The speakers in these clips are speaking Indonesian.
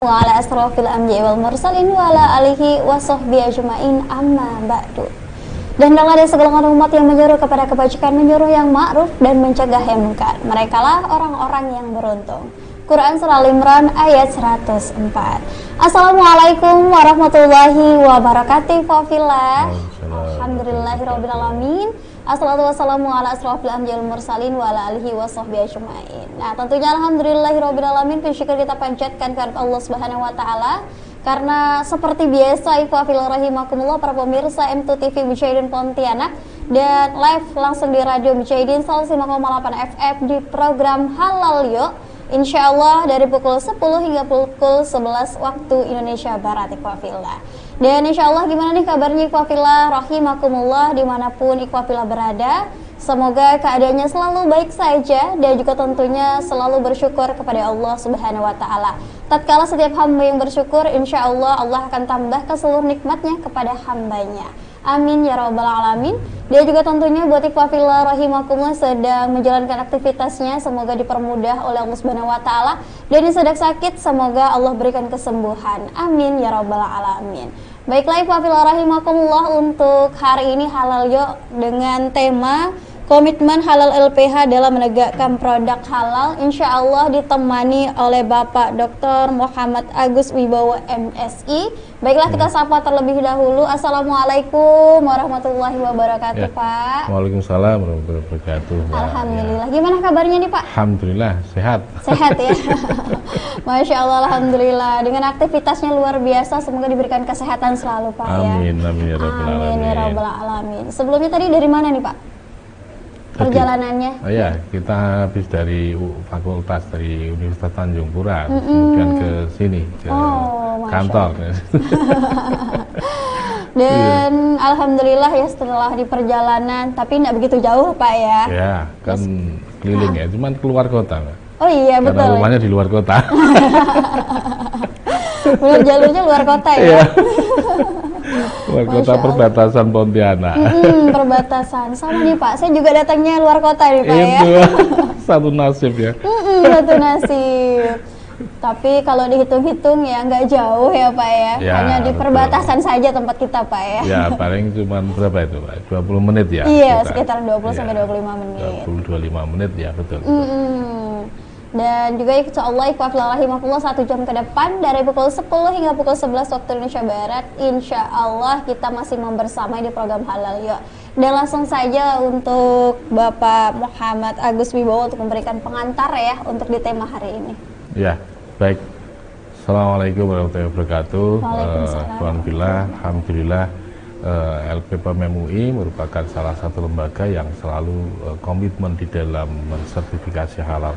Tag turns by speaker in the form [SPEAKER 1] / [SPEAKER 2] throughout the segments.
[SPEAKER 1] wa ala asrofil anbiya'i wal mursalin wa ala alihi wa sahbihi ajma'in amma ba'du. Dan dengan ada segala umat yang menyuruh kepada kebajikan, menyuruh yang ma'ruf dan mencegah yang munkar. Merekalah orang-orang yang beruntung. Quran Surah Al-Imran ayat 104. Assalamualaikum warahmatullahi wabarakatuh. Wafillah. Alhamdulillahirabbil alamin. Assalatu wassalamu ala asrofil anbiya'il mursalin wa ala alihi wa sahbihi ajma'in. Nah, tentunya alhamdulillahirabbil alamin, bersyukur kita panjatkan kepada Allah Subhanahu wa taala. Karena seperti biasa, ikhwah fillah rahimakumullah, para pemirsa M2 TV Mujahidin Pontianak dan live langsung di Radio Mujahidin 105,8 FM di program Halal Yuk. Insya Allah dari pukul 10 hingga pukul 11 waktu Indonesia Barat, ikhwah fillah. Dan insya Allah gimana nih kabarnya ikhwah fillah rahimakumullah dimanapun ikhwah fillah berada. Semoga keadaannya selalu baik saja dan juga tentunya selalu bersyukur kepada Allah Subhanahu wa taala. Tatkala setiap hamba yang bersyukur, insya Allah Allah akan tambahkan seluruh nikmatnya kepada hambanya. Amin ya rabbal alamin. Dia juga tentunya buat ikhwah fillah rahimakumullah sedang menjalankan aktivitasnya, semoga dipermudah oleh Allah Subhanahu wa taala. Dan yang sedang sakit, semoga Allah berikan kesembuhan. Amin ya rabbal alamin. Baiklah ikhwah fillah rahimakumullah, untuk hari ini Halal Yuk dengan tema komitmen halal LPH dalam menegakkan produk halal, insya Allah ditemani oleh Bapak Dr. Muhammad Agus Wibowo MSI. Baiklah, kita sapa terlebih dahulu. Assalamualaikum warahmatullahi wabarakatuh, Pak.
[SPEAKER 2] Waalaikumsalam warahmatullahi wabarakatuh.
[SPEAKER 1] Alhamdulillah. Gimana kabarnya nih, Pak?
[SPEAKER 2] Alhamdulillah sehat. Sehat
[SPEAKER 1] ya. Masya Allah, alhamdulillah. Dengan aktivitasnya luar biasa, semoga diberikan kesehatan selalu, Pak.
[SPEAKER 2] Amin, ya. Amin ya rabbal alamin.
[SPEAKER 1] Amin ya rabbal alamin. Sebelumnya tadi dari mana nih, Pak? Perjalanannya?
[SPEAKER 2] Oh ya, kita habis dari fakultas dari Universitas Tanjung Pura, kemudian ke sini ke kantor.
[SPEAKER 1] Dan alhamdulillah ya, setelah di perjalanan, tapi tidak begitu jauh Pak ya?
[SPEAKER 2] Ya, kan keliling ya, cuman keluar kota.
[SPEAKER 1] Oh iya, betul.
[SPEAKER 2] Karena rumahnya di luar kota.
[SPEAKER 1] Benar, jalurnya luar kota ya?
[SPEAKER 2] Luar kota perbatasan Pontianak.
[SPEAKER 1] Perbatasan, sama nih Pak, saya juga datangnya luar kota nih Pak ya.
[SPEAKER 2] Satu nasib ya.
[SPEAKER 1] Satu nasib. Tapi kalau dihitung-hitung ya nggak jauh ya Pak ya, hanya di perbatasan saja tempat kita Pak ya.
[SPEAKER 2] Ya paling cuma berapa itu Pak, 20 menit ya?
[SPEAKER 1] Iya, sekitar 20-25 menit.
[SPEAKER 2] 20-25 menit ya, betul.
[SPEAKER 1] Dan juga insyaallah ikhwah fillah rahimakumullah 1 jam ke depan dari pukul 10 hingga pukul 11 waktu Indonesia Barat, insyaallah kita masih membersamai di program Halal Yuk. Dan langsung saja untuk Bapak Muhammad Agus Wibowo untuk memberikan pengantar ya untuk di tema hari ini. Ya, baik.
[SPEAKER 2] Assalamualaikum warahmatullahi wabarakatuh. Alhamdulillah, LPPM MUI merupakan salah satu lembaga yang selalu komitmen di dalam mensertifikasi halal.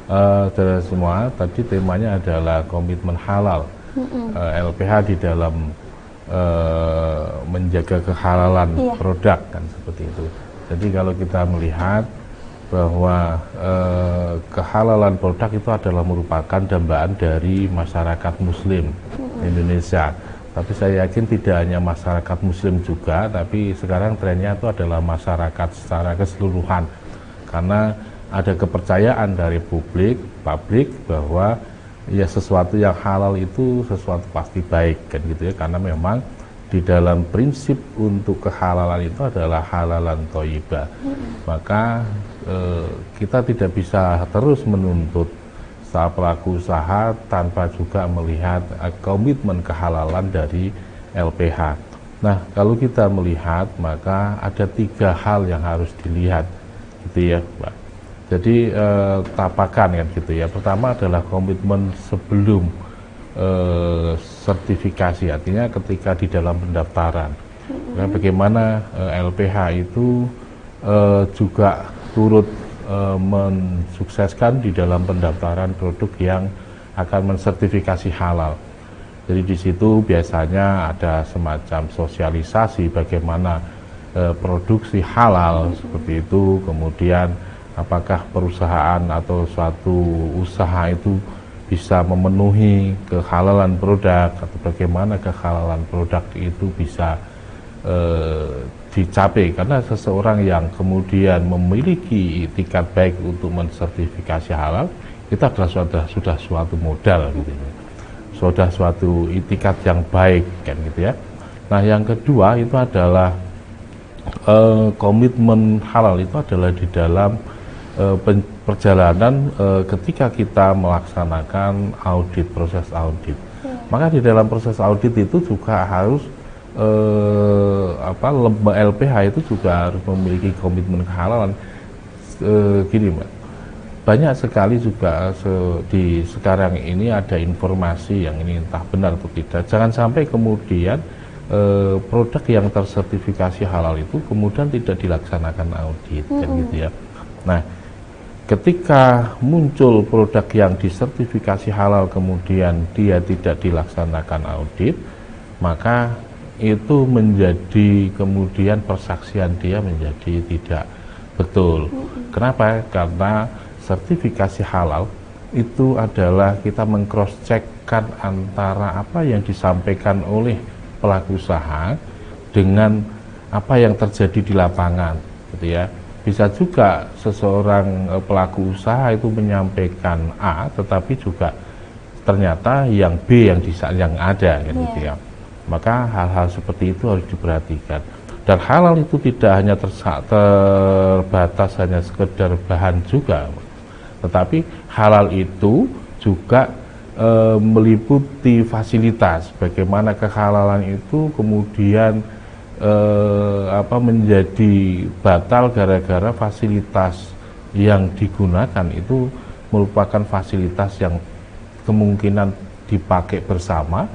[SPEAKER 2] Saudara semua, tadi temanya adalah komitmen halal. LPH di dalam menjaga kehalalan produk, kan seperti itu. Jadi kalau kita melihat bahwa kehalalan produk itu adalah merupakan dambaan dari masyarakat Muslim Indonesia. Tapi saya yakin tidak hanya masyarakat Muslim juga, tapi sekarang trennya itu adalah masyarakat secara keseluruhan. Karena ada kepercayaan dari publik bahwa ya sesuatu yang halal itu sesuatu pasti baik, kan gitu ya, karena memang di dalam prinsip untuk kehalalan itu adalah halalan thayyibah. Maka kita tidak bisa terus menuntut saat pelaku usaha tanpa juga melihat komitmen kehalalan dari LPH. Nah, kalau kita melihat maka ada 3 hal yang harus dilihat, gitu ya, Pak. Jadi tapakan kan gitu ya. Pertama adalah komitmen sebelum sertifikasi, artinya ketika di dalam pendaftaran. Nah, bagaimana LPH itu juga turut mensukseskan di dalam pendaftaran produk yang akan mensertifikasi halal. Jadi di situ biasanya ada semacam sosialisasi bagaimana produksi halal seperti itu, kemudian apakah perusahaan atau suatu usaha itu bisa memenuhi kehalalan produk, atau bagaimana kehalalan produk itu bisa dicapai. Karena seseorang yang kemudian memiliki itikat baik untuk mensertifikasi halal, itu adalah sudah suatu modal gitu. sudah suatu itikat yang baik kan gitu ya. Nah yang kedua itu adalah komitmen halal itu adalah di dalam perjalanan ketika kita melaksanakan audit, proses audit. Maka di dalam proses audit itu juga harus LPH itu juga harus memiliki komitmen kehalalan. Gini Mbak, banyak sekali juga di sekarang ini ada informasi yang ini entah benar atau tidak. Jangan sampai kemudian produk yang tersertifikasi halal itu kemudian tidak dilaksanakan audit kan gitu ya. Nah, ketika muncul produk yang disertifikasi halal kemudian dia tidak dilaksanakan audit, maka itu menjadi kemudian persaksian dia menjadi tidak betul. Kenapa? Karena sertifikasi halal itu adalah kita meng-cross-check-kan antara apa yang disampaikan oleh pelaku usaha dengan apa yang terjadi di lapangan, gitu ya. Bisa juga seseorang pelaku usaha itu menyampaikan A, tetapi juga ternyata yang B yang ada, gitu ya. Maka hal-hal seperti itu harus diperhatikan. Dan halal itu tidak hanya terbatas hanya sekedar bahan juga, tetapi halal itu juga meliputi fasilitas. Bagaimana kehalalan itu kemudian menjadi batal gara-gara fasilitas yang digunakan itu merupakan fasilitas yang kemungkinan dipakai bersama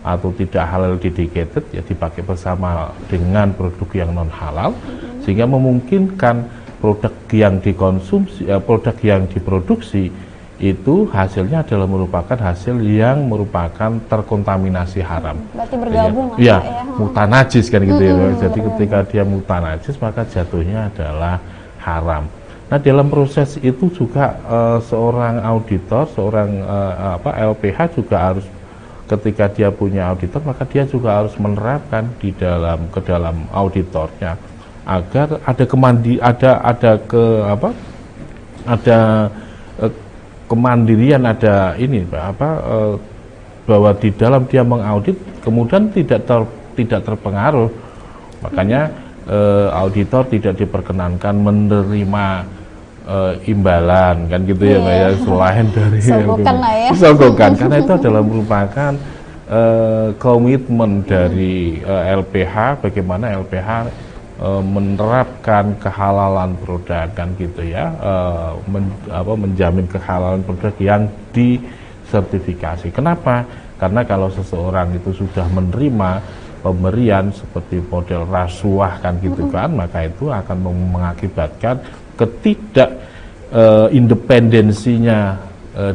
[SPEAKER 2] atau tidak halal dedicated, ya dipakai bersama dengan produk yang non halal, sehingga memungkinkan produk yang dikonsumsi, produk yang diproduksi itu hasilnya adalah merupakan hasil yang merupakan terkontaminasi haram.
[SPEAKER 1] Berarti bergabung
[SPEAKER 2] ya, mutanajis kan gitu ya. Jadi ketika dia mutanajis maka jatuhnya adalah haram. Nah dalam proses itu juga seorang auditor, seorang LPH juga harus, ketika dia punya auditor maka dia juga harus menerapkan ke dalam auditornya agar ada kemandirian, ada ini bahwa di dalam dia mengaudit kemudian tidak terpengaruh. Makanya auditor tidak diperkenankan menerima imbalan kan gitu ya Mbak ya, selain dari sogokan, karena itu adalah merupakan komitmen dari LPH, bagaimana LPH menerapkan kehalalan produk kan gitu ya, menjamin kehalalan produk yang disertifikasi. Kenapa? Karena kalau seseorang itu sudah menerima pemberian seperti model rasuah kan gitu kan, maka itu akan mengakibatkan independensinya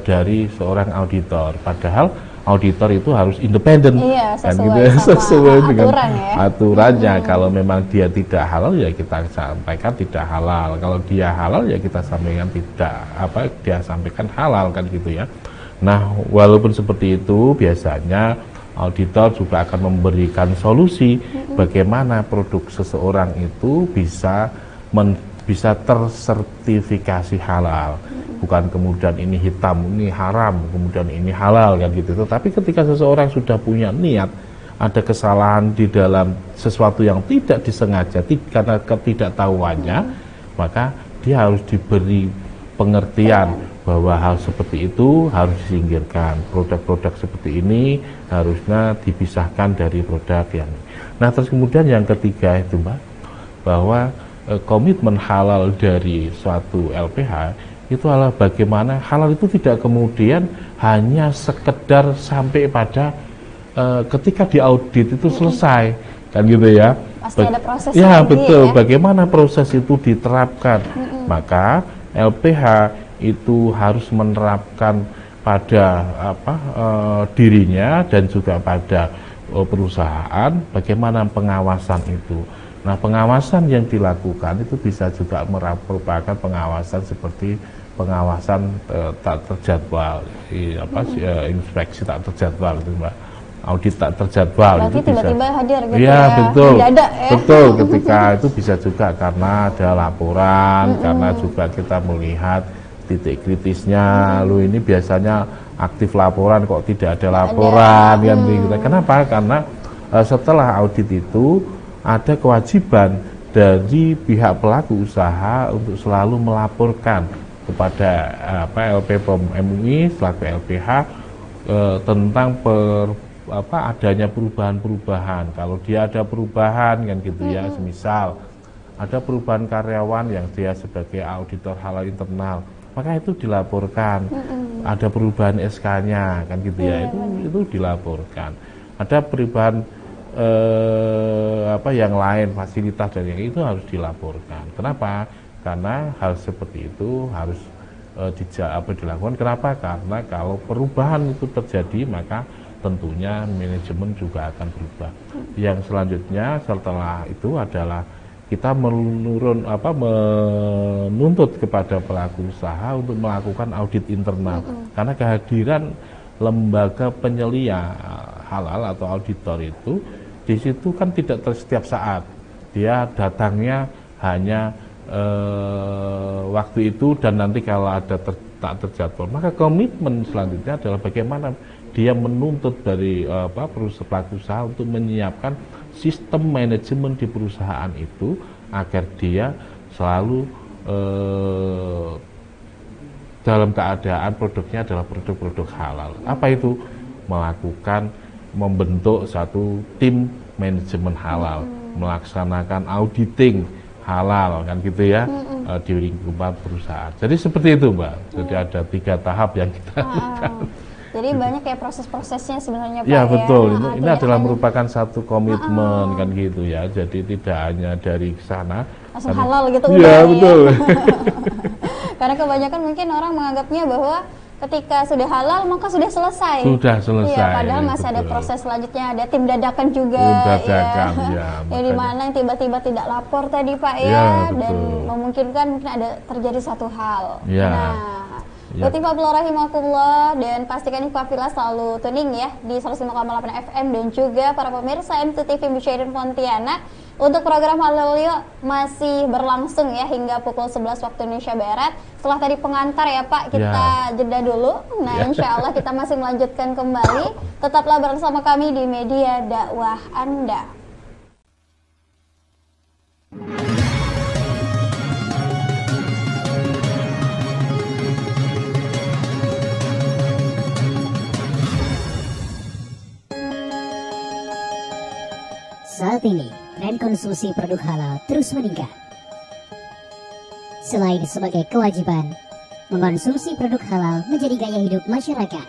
[SPEAKER 2] dari seorang auditor. Padahal auditor itu harus independen, kan gitu, sesuai dengan aturannya. Kalau memang dia tidak halal ya kita sampaikan tidak halal. Kalau dia halal ya kita sampaikan dia sampaikan halal kan gitu ya. Nah walaupun seperti itu biasanya auditor juga akan memberikan solusi bagaimana produk seseorang itu bisa tersertifikasi halal. Bukan kemudian ini hitam, ini haram, kemudian ini halal kan gitu. Tetapi ketika seseorang sudah punya niat, ada kesalahan di dalam sesuatu yang tidak disengaja karena ketidaktahuannya, maka dia harus diberi pengertian bahwa hal seperti itu harus disingkirkan. Produk-produk seperti ini harusnya dipisahkan dari produk yang. Nah, terus kemudian yang ketiga itu Mbak, bahwa komitmen halal dari suatu LPH itu adalah bagaimana halal itu tidak kemudian hanya sekedar sampai pada ketika diaudit itu selesai kan gitu ya.
[SPEAKER 1] Pasti ada proses
[SPEAKER 2] ya betul ya? Bagaimana proses itu diterapkan. Maka LPH itu harus menerapkan pada dirinya dan juga pada perusahaan bagaimana pengawasan itu. Nah, pengawasan yang dilakukan itu bisa juga merupakan pengawasan seperti pengawasan tak terjadwal, inspeksi tak terjadwal itu Mbak, audit tak terjadwal.
[SPEAKER 1] Berarti itu tiba-tiba hadir gitu
[SPEAKER 2] ya. Betul,
[SPEAKER 1] mendadak, ya?
[SPEAKER 2] Betul. Ketika itu bisa juga karena ada laporan, karena juga kita melihat titik kritisnya. Lu ini biasanya aktif laporan kok tidak ada laporan kan gitu. Kenapa? Karena setelah audit itu ada kewajiban dari pihak pelaku usaha untuk selalu melaporkan kepada LPPOM MUI selaku LPH tentang adanya perubahan-perubahan. Kalau dia ada perubahan kan gitu ya, semisal ada perubahan karyawan yang dia sebagai auditor halal internal, maka itu dilaporkan. Ada perubahan SK-nya kan gitu ya, itu dilaporkan. Ada perubahan yang lain, fasilitas dan yang itu harus dilaporkan. Kenapa? Karena hal seperti itu harus dilakukan. Kenapa? Karena kalau perubahan itu terjadi, maka tentunya manajemen juga akan berubah. Yang selanjutnya setelah itu adalah kita menuntut kepada pelaku usaha untuk melakukan audit internal. Karena kehadiran lembaga penyelia halal atau auditor itu di situ kan tidak setiap saat. Dia datangnya hanya waktu itu dan nanti kalau ada tak terjadwal, maka komitmen selanjutnya adalah bagaimana dia menuntut dari pelaku usaha untuk menyiapkan sistem manajemen di perusahaan itu agar dia selalu dalam keadaan produknya adalah produk-produk halal. Apa itu? Membentuk satu tim manajemen halal, melaksanakan auditing halal kan gitu ya, di lingkungan perusahaan. Jadi seperti itu Mbak. Jadi ada 3 tahap yang kita lakukan.
[SPEAKER 1] Jadi banyak ya proses-prosesnya sebenarnya Pak.
[SPEAKER 2] Ya betul,
[SPEAKER 1] ya.
[SPEAKER 2] ini adalah merupakan satu komitmen kan gitu ya. Jadi tidak hanya dari sana
[SPEAKER 1] langsung halal gitu.
[SPEAKER 2] Iya betul.
[SPEAKER 1] Karena kebanyakan mungkin orang menganggapnya bahwa ketika sudah halal maka sudah selesai.
[SPEAKER 2] Sudah selesai.
[SPEAKER 1] Iya, padahal masih ada proses selanjutnya, ada tim dadakan juga.
[SPEAKER 2] Tim dadakan, ya.
[SPEAKER 1] Yang dimana yang tiba-tiba tidak lapor tadi Pak ya, dan memungkinkan mungkin ada terjadi satu hal.
[SPEAKER 2] Ya.
[SPEAKER 1] Nah, Latifahullah rahimakumullah, dan pastikan Ikhwafillah selalu tuning ya di 105,8 FM dan juga para pemirsa MTV Busyairin Pontianak. Untuk program Halal Yuk masih berlangsung ya hingga pukul 11 waktu Indonesia Barat. Setelah tadi pengantar ya Pak, kita jeda dulu. Nah insya Allah kita masih melanjutkan kembali. Tetaplah bersama kami di media dakwah Anda.
[SPEAKER 3] Saat ini, tren konsumsi produk halal terus meningkat. Selain sebagai kewajiban, mengkonsumsi produk halal menjadi gaya hidup masyarakat.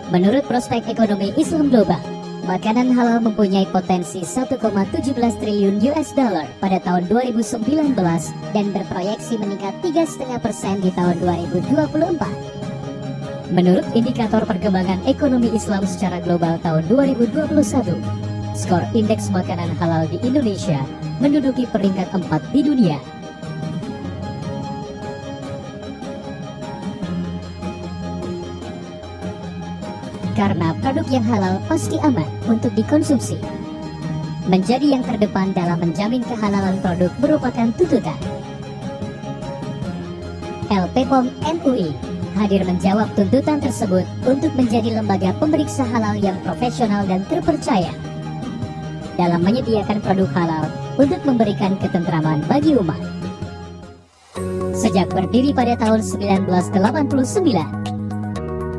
[SPEAKER 3] Menurut prospek ekonomi Islam global, makanan halal mempunyai potensi 1,17 triliun US dollar pada tahun 2019 dan berproyeksi meningkat 3,5% di tahun 2024. Menurut indikator perkembangan ekonomi Islam secara global tahun 2021, skor indeks makanan halal di Indonesia menduduki peringkat 4 di dunia. Karena produk yang halal pasti aman untuk dikonsumsi. Menjadi yang terdepan dalam menjamin kehalalan produk merupakan tuntutan. LPPOM MUI hadir menjawab tuntutan tersebut untuk menjadi lembaga pemeriksa halal yang profesional dan terpercaya dalam menyediakan produk halal untuk memberikan ketentraman bagi umat. Sejak berdiri pada tahun 1989,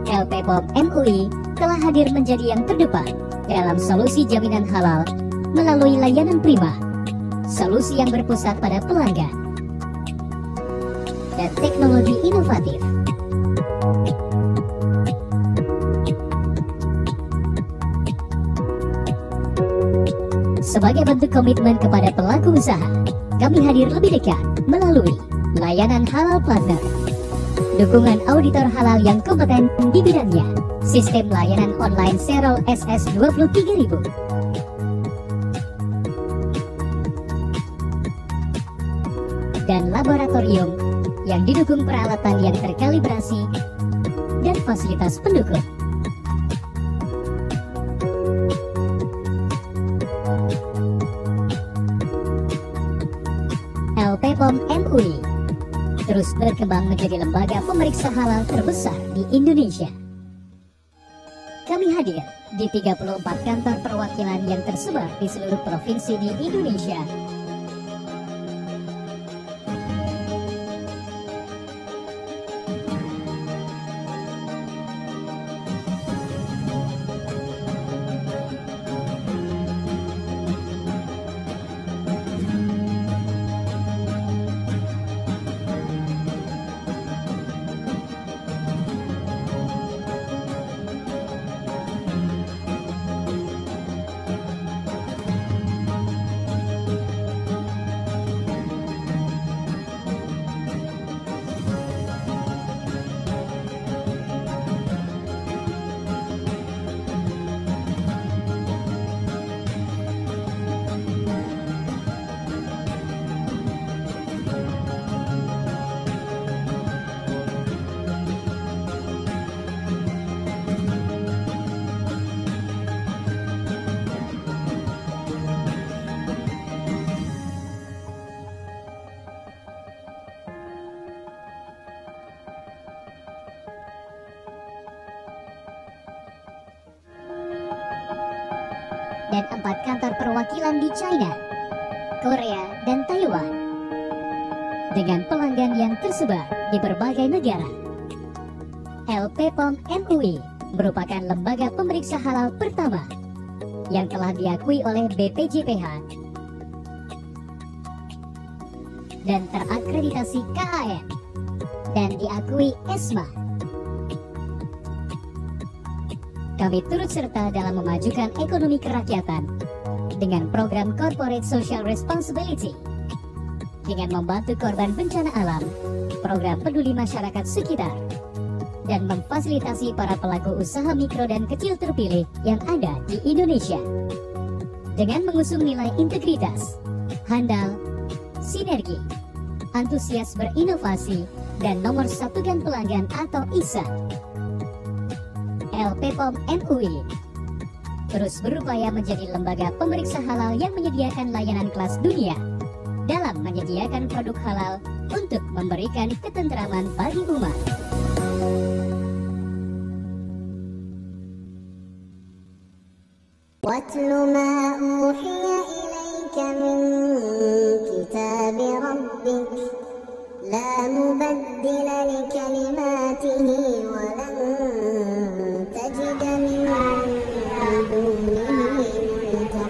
[SPEAKER 3] LPPOM MUI telah hadir menjadi yang terdepan dalam solusi jaminan halal melalui layanan prima, solusi yang berpusat pada pelanggan, dan teknologi inovatif. Sebagai bentuk komitmen kepada pelaku usaha, kami hadir lebih dekat melalui layanan halal partner, dukungan auditor halal yang kompeten di bidangnya, sistem layanan online Serol SS 23.000, dan laboratorium yang didukung peralatan yang terkalibrasi dan fasilitas pendukung. LPPOM MUI terus berkembang menjadi lembaga pemeriksa halal terbesar di Indonesia. Kami hadir di 34 kantor perwakilan yang tersebar di seluruh provinsi di Indonesia. Dan 4 kantor perwakilan di China, Korea, dan Taiwan dengan pelanggan yang tersebar di berbagai negara. LPPOM MUI merupakan lembaga pemeriksa halal pertama yang telah diakui oleh BPJPH dan terakreditasi KAN dan diakui ESMA. Kami turut serta dalam memajukan ekonomi kerakyatan dengan program Corporate Social Responsibility, dengan membantu korban bencana alam, program peduli masyarakat sekitar, dan memfasilitasi para pelaku usaha mikro dan kecil terpilih yang ada di Indonesia. Dengan mengusung nilai integritas, handal, sinergi, antusias berinovasi, dan nomor satukan pelanggan atau ISA, LPPOM MUI terus berupaya menjadi lembaga pemeriksa halal yang menyediakan layanan kelas dunia dalam menyediakan produk halal untuk memberikan ketentraman bagi umat.
[SPEAKER 4] وَاتْلُ مَا أُوحِيَ إِلَيْكَ مِنْ كِتَابِ رَبِّكَ لَا مُبَدِّلَ لِكَلِمَاتِهِ وَلَنْ تَجِدَ مِنْ دُونِهِ مُلْتَحَدًا.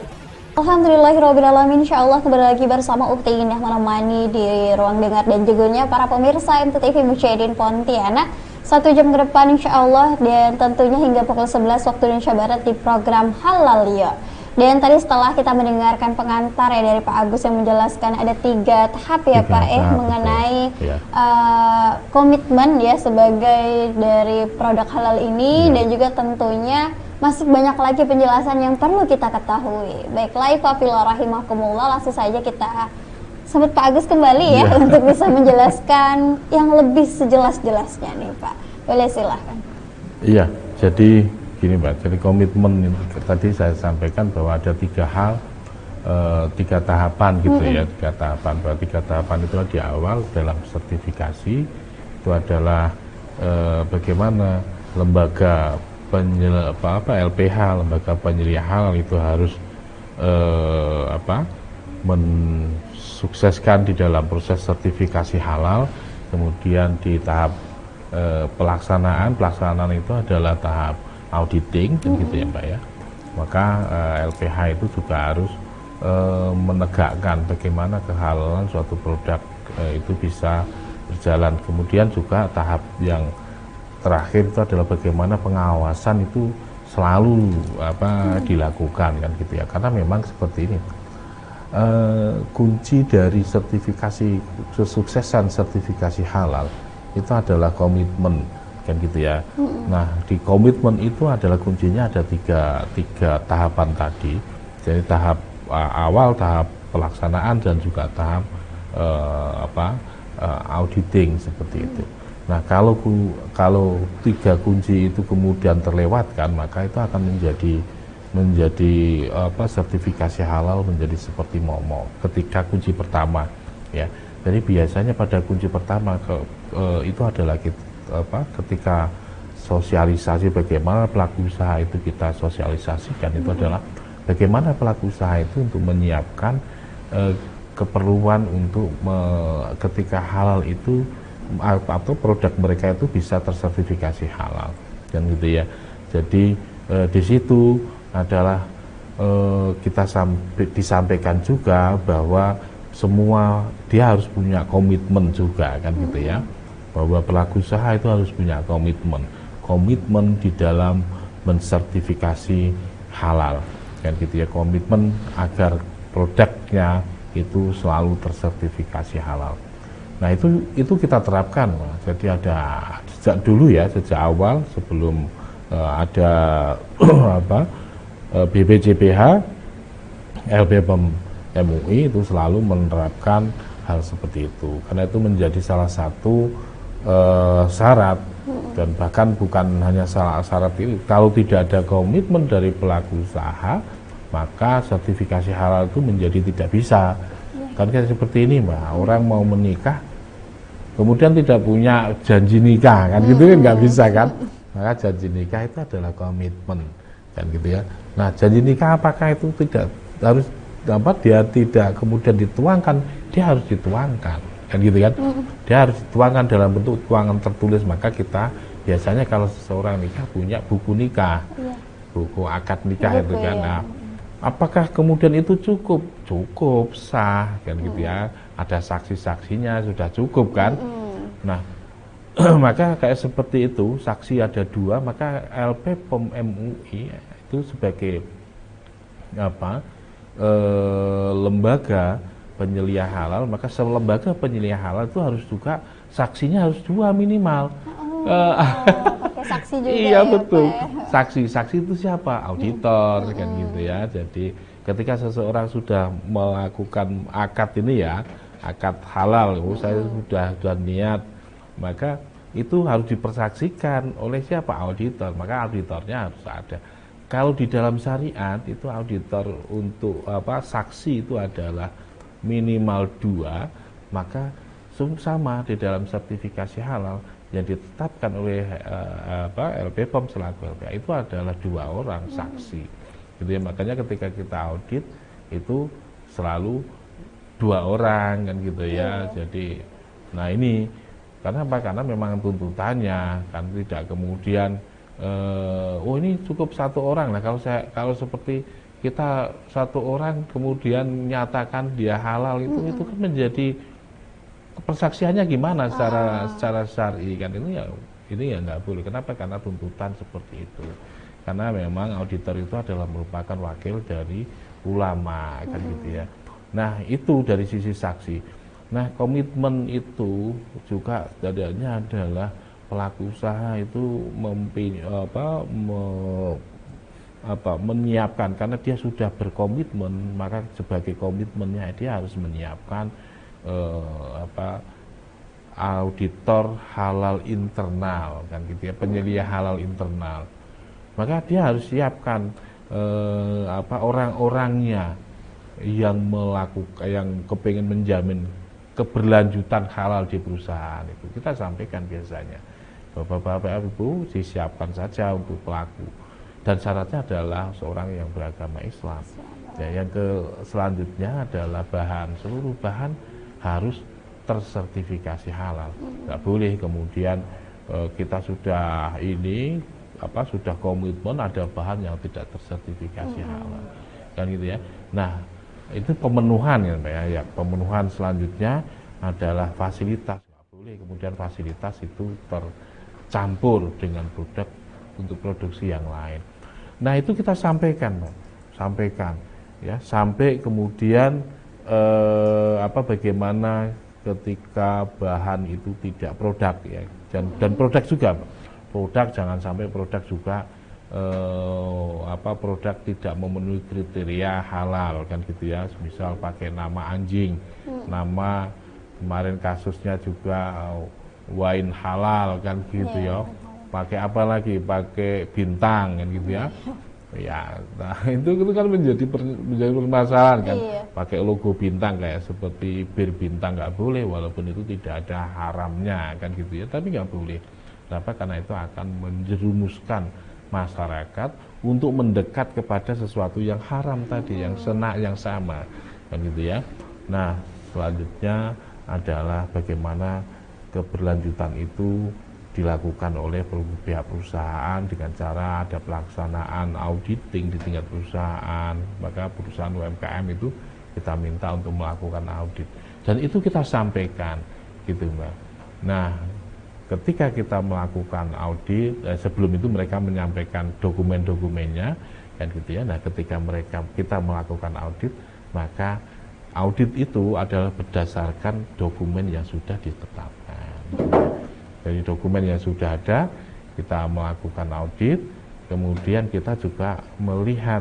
[SPEAKER 1] Alhamdulillahirrahmanirrahim. Insyaallah kembali lagi bersama Ukti Indah menemani di ruang dengar dan juga para pemirsa MTV Mujahidin Pontianak 1 jam ke depan insyaallah, dan tentunya hingga pukul 11 waktu Indonesia Barat di program Halal Ya. Dan tadi setelah kita mendengarkan pengantar ya dari Pak Agus yang menjelaskan ada 3 tahap ya Pak mengenai komitmen ya sebagai dari produk halal ini dan juga tentunya masih banyak lagi penjelasan yang perlu kita ketahui. Baiklah Pak Fila rahimakumullah, langsung saja kita sambut Pak Agus kembali ya untuk bisa menjelaskan yang lebih sejelas-jelasnya nih Pak. Boleh silahkan.
[SPEAKER 2] Iya, jadi gini Pak, jadi komitmen tadi saya sampaikan bahwa ada 3 hal, 3 tahapan gitu ya, 3 tahapan. Bahwa 3 tahapan itu di awal dalam sertifikasi itu adalah bagaimana lembaga LPH, lembaga penyelia halal itu harus mensukseskan di dalam proses sertifikasi halal. Kemudian di tahap pelaksanaan itu adalah tahap auditing kan gitu ya Mbak ya. Maka LPH itu juga harus menegakkan bagaimana kehalalan suatu produk itu bisa berjalan. Kemudian juga tahap yang terakhir itu adalah bagaimana pengawasan itu selalu dilakukan kan gitu ya. Karena memang seperti ini, kunci dari sertifikasi, kesuksesan sertifikasi halal itu adalah komitmen kan gitu ya. Nah di komitmen itu adalah kuncinya ada tiga tahapan tadi. Jadi tahap awal, tahap pelaksanaan, dan juga tahap auditing seperti itu. Nah kalau 3 kunci itu kemudian terlewatkan, maka itu akan menjadi sertifikasi halal menjadi seperti momok ketika kunci pertama ya. Jadi biasanya pada kunci pertama itu adalah ketika sosialisasi bagaimana pelaku usaha itu kita sosialisasikan itu adalah bagaimana pelaku usaha itu untuk menyiapkan keperluan untuk ketika halal itu atau produk mereka itu bisa tersertifikasi halal dan gitu ya. Jadi di situ adalah kita disampaikan juga bahwa semua dia harus punya komitmen juga kan gitu ya, bahwa pelaku usaha itu harus punya komitmen di dalam mensertifikasi halal kan gitu ya, komitmen agar produknya itu selalu tersertifikasi halal. Nah itu kita terapkan, jadi ada sejak dulu ya, sejak awal sebelum ada BPJPH, LBPOM MUI itu selalu menerapkan hal seperti itu, karena itu menjadi salah satu syarat. Dan bahkan bukan hanya syarat itu, kalau tidak ada komitmen dari pelaku usaha, maka sertifikasi halal itu menjadi tidak bisa. Kan kayak seperti ini Mbak, orang mau menikah, kemudian tidak punya janji nikah, kan gitu kan nggak bisa kan. Maka janji nikah itu adalah komitmen, kan gitu ya. Nah janji nikah apakah itu tidak harus dia tidak kemudian dituangkan, dia harus dituangkan. Kan gitu kan, dia harus dituangkan dalam bentuk tuangan tertulis. Maka kita biasanya kalau seseorang nikah punya buku nikah, buku akad nikah itu kan. Nah, apakah kemudian itu cukup sah kan gitu ya, ada saksi-saksinya sudah cukup kan. Nah maka kayak seperti itu, saksi ada 2, maka LBPOM MUI itu sebagai lembaga penyelia halal, maka lembaga penyelia halal itu harus juga saksinya harus 2 minimal.
[SPEAKER 1] Pakai saksi juga.
[SPEAKER 2] Iya
[SPEAKER 1] ya,
[SPEAKER 2] betul.
[SPEAKER 1] Pak, ya?
[SPEAKER 2] Saksi itu siapa? Auditor kan gitu ya. Jadi ketika seseorang sudah melakukan akad ini ya, akad halal, saya sudah niat, maka itu harus dipersaksikan oleh siapa? Auditor. Maka auditornya harus ada. Kalau di dalam syariat itu auditor untuk saksi itu adalah minimal 2, maka sama di dalam sertifikasi halal yang ditetapkan oleh LBPOM selaku LPA itu adalah 2 orang saksi. Gitu ya, makanya ketika kita audit itu selalu 2 orang kan gitu ya. Jadi nah ini karena apa? Karena memang tuntutannya kan tidak kemudian ini cukup 1 orang. Nah kalau seperti kita 1 orang kemudian nyatakan dia halal itu kan menjadi persaksiannya gimana secara syar'i kan, ini ya nggak boleh. Kenapa? Karena tuntutan seperti itu. Karena memang auditor itu adalah merupakan wakil dari ulama kan gitu ya. Nah itu dari sisi saksi. Nah komitmen itu juga dadanya adalah pelaku usaha itu menyiapkan, karena dia sudah berkomitmen, maka sebagai komitmennya dia harus menyiapkan auditor halal internal kan gitu ya, penyelia halal internal. Maka dia harus siapkan orang-orangnya yang kepingin menjamin keberlanjutan halal di perusahaan itu. Kita sampaikan biasanya, Bapak-bapak Ibu disiapkan saja untuk pelaku. Dan syaratnya adalah seorang yang beragama Islam. Ya, yang selanjutnya adalah seluruh bahan harus tersertifikasi halal. Nggak boleh kemudian kita sudah sudah komitmen ada bahan yang tidak tersertifikasi halal, kan gitu ya. Nah itu pemenuhan ya Pak ya. Pemenuhan selanjutnya adalah fasilitas. Nggak boleh kemudian fasilitas itu tercampur dengan produk untuk produksi yang lain. Nah itu kita sampaikan ya, sampai kemudian bagaimana ketika bahan itu tidak produk ya, dan produk juga jangan sampai produk juga produk tidak memenuhi kriteria halal kan gitu ya. Misal pakai nama anjing, nama kemarin kasusnya juga wine halal kan gitu ya. Pakai apa lagi? Pakai bintang kan gitu ya. Ya, nah itu kan menjadi permasalahan kan.
[SPEAKER 1] Iya.
[SPEAKER 2] Pakai logo bintang kayak seperti bir bintang nggak boleh, walaupun itu tidak ada haramnya kan gitu ya, tapi nggak boleh. Kenapa? Karena itu akan menjerumuskan masyarakat untuk mendekat kepada sesuatu yang haram tadi, yang senak, yang sama kan gitu ya. Nah, selanjutnya adalah bagaimana keberlanjutan itu dilakukan oleh pihak perusahaan dengan cara ada pelaksanaan auditing di tingkat perusahaan. Maka perusahaan UMKM itu kita minta untuk melakukan audit dan itu kita sampaikan gitu Mbak. Nah, ketika kita melakukan audit, sebelum itu mereka menyampaikan dokumen-dokumennya kan gitu ya. Nah, ketika kita melakukan audit, maka audit itu adalah berdasarkan dokumen yang sudah ditetapkan. Dari dokumen yang sudah ada, kita melakukan audit, kemudian kita juga melihat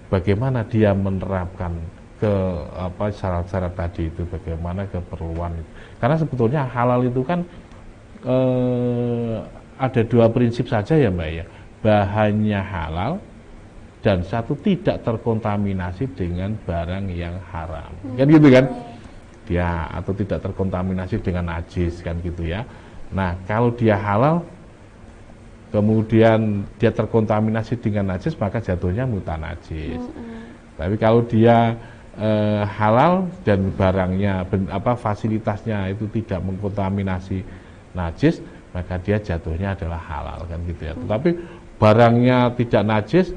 [SPEAKER 2] bagaimana dia menerapkan syarat-syarat tadi itu, bagaimana keperluan itu. Karena sebetulnya halal itu kan ada dua prinsip saja ya Mbak ya, bahannya halal dan satu tidak terkontaminasi dengan barang yang haram, kan gitu kan? Dia atau tidak terkontaminasi dengan najis kan gitu ya. Nah, kalau dia halal kemudian dia terkontaminasi dengan najis, maka jatuhnya mutanajis. Tapi kalau dia halal dan barangnya fasilitasnya itu tidak mengkontaminasi najis, maka dia jatuhnya adalah halal kan gitu ya. Tetapi barangnya tidak najis,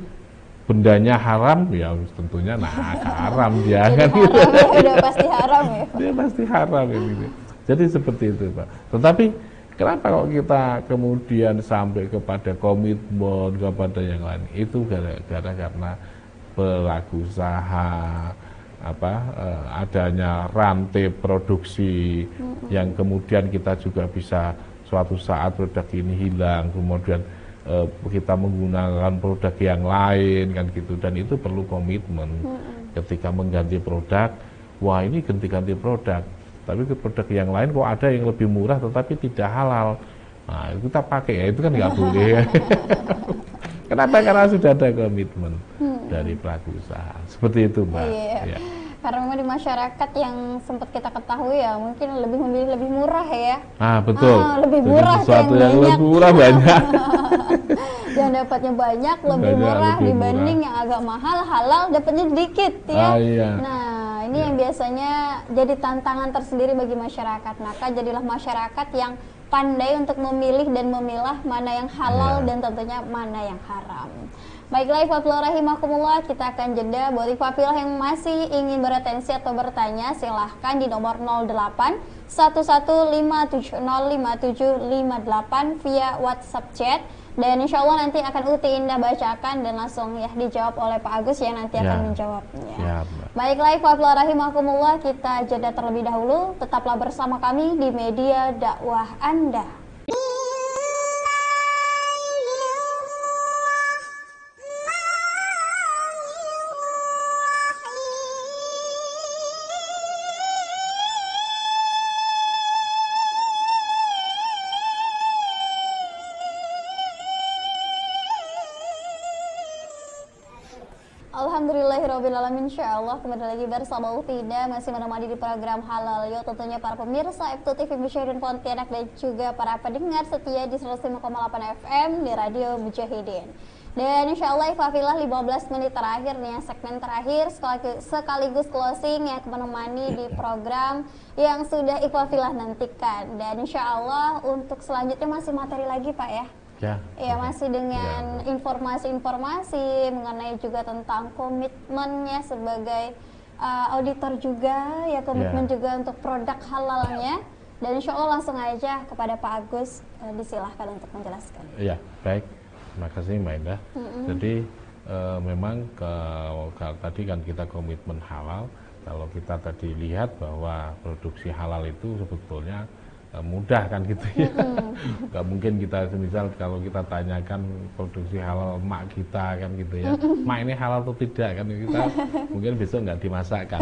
[SPEAKER 2] bendanya haram, ya tentunya haram dia kan gitu.
[SPEAKER 1] Udah pasti haram ya.
[SPEAKER 2] Dia pasti haram ya, gitu. Jadi seperti itu Pak. Tetapi kenapa kok kita kemudian sampai kepada komitmen kepada yang lain? Itu gara-gara karena pelaku usaha adanya rantai produksi yang kemudian kita juga bisa suatu saat produk ini hilang, kemudian kita menggunakan produk yang lain kan gitu, dan itu perlu komitmen. Ketika mengganti produk, wah ini ganti-ganti produk, tapi ke produk yang lain kok ada yang lebih murah tetapi tidak halal, nah kita pakai ya, itu kan nggak boleh. Kenapa? Karena sudah ada komitmen dari pelaku usaha seperti itu Mbak.
[SPEAKER 1] Iya.
[SPEAKER 2] Ya.
[SPEAKER 1] Karena memang di masyarakat yang sempat kita ketahui ya, mungkin lebih memilih lebih murah ya.
[SPEAKER 2] Betul.
[SPEAKER 1] Lebih murah,
[SPEAKER 2] sesuatu yang lebih murah banyak.
[SPEAKER 1] Yang dapatnya banyak, lebih murah dibanding yang agak mahal, halal dapatnya sedikit ya.
[SPEAKER 2] Iya.
[SPEAKER 1] Nah, ini yang biasanya jadi tantangan tersendiri bagi masyarakat. Maka jadilah masyarakat yang pandai untuk memilih dan memilah mana yang halal dan tentunya mana yang haram. Baiklah Ikhwatul Rahimakumullah, kita akan jeda. Buat Ikhwatul yang masih ingin beretensi atau bertanya, silahkan di nomor 08 1157055758 via WhatsApp chat. Dan insya Allah nanti akan Uti Indah bacakan dan langsung ya dijawab oleh Pak Agus yang nanti akan menjawabnya. Baiklah Ikhwatul Rahimakumullah, kita jeda terlebih dahulu. Tetaplah bersama kami di media dakwah Anda. Alhamdulillahirrahmanirrahim. Insyaallah kembali lagi bersama Utida, masih menemani di program Halal Yo. Tentunya para pemirsa F2 TV Musyahidin Pontianak dan juga para pendengar setia di 105,8 FM di Radio Mujahidin. Dan insyaallah Ikhwafilah 15 menit terakhir nih, segmen terakhir sekaligus closing yang menemani di program yang sudah Ikhwafilah nantikan. Dan insyaallah untuk selanjutnya masih materi lagi Pak ya. Ya, masih dengan informasi-informasi mengenai juga tentang komitmennya sebagai auditor juga, ya komitmen juga untuk produk halalnya. Dan insya Allah langsung aja kepada Pak Agus, disilahkan untuk menjelaskan.
[SPEAKER 2] Iya, baik. Terima kasih Mbak Indah. Jadi memang tadi kan kita komitmen halal. Kalau kita tadi lihat bahwa produksi halal itu sebetulnya mudah kan gitu ya. Gak mungkin kita semisal kalau kita tanyakan produksi halal mak kita kan gitu ya, mak ini halal atau tidak kan, kita mungkin besok nggak dimasakkan.